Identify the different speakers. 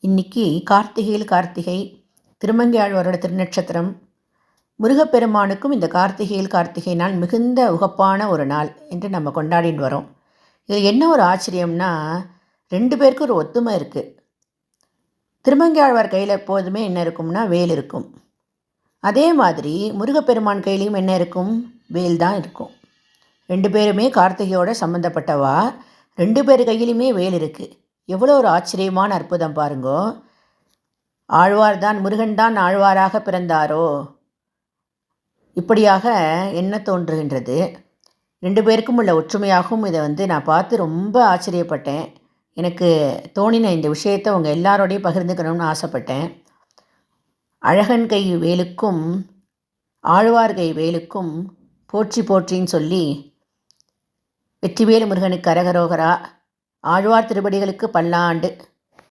Speaker 1: இன்னைக்கு கார்த்திகையில் கார்த்திகை, திருமங்கையாழ்வாரோட திருநட்சத்திரம். முருகப்பெருமானுக்கும் இந்த கார்த்திகையில் கார்த்திகை நாள் மிகுந்த உகப்பான ஒரு நாள் என்று நம்ம கொண்டாடின்னு வரோம். இது என்ன ஒரு ஆச்சரியம்னா, 2 பேருக்கும் ஒரு ஒத்துமை இருக்குது. திருமங்கையாழ்வார் கையில் எப்போதுமே என்ன இருக்கும்னா வேல் இருக்கும். அதே மாதிரி முருகப்பெருமான் கையிலையும் என்ன இருக்கும்? வேல் தான் இருக்கும். 2 பேருமே கார்த்திகையோட சம்மந்தப்பட்டவா. 2 பேர் கையிலையுமே வேல் இருக்குது. எவ்வளோ ஒரு ஆச்சரியமான அற்புதம் பாருங்கோ. ஆழ்வார்தான், முருகன்தான் ஆழ்வாராக பிறந்தாரோ, இப்படியாக என்ன தோன்றுகின்றது. 2 பேருக்கும் உள்ள ஒற்றுமையாகவும் இதை நான் பார்த்து ரொம்ப ஆச்சரியப்பட்டேன். எனக்கு தோணின இந்த விஷயத்தை உங்கள் எல்லாரோடையும் பகிர்ந்துக்கணும்னு ஆசைப்பட்டேன். அழகன் கை வேலுக்கும் ஆழ்வார் கை வேலுக்கும் போற்றி போற்றின்னு சொல்லி, வெற்றிவேலு முருகனுக்கு அரகரோகரா, ஆழ்வார் திருப்படிகளுக்கு பல்லாண்டு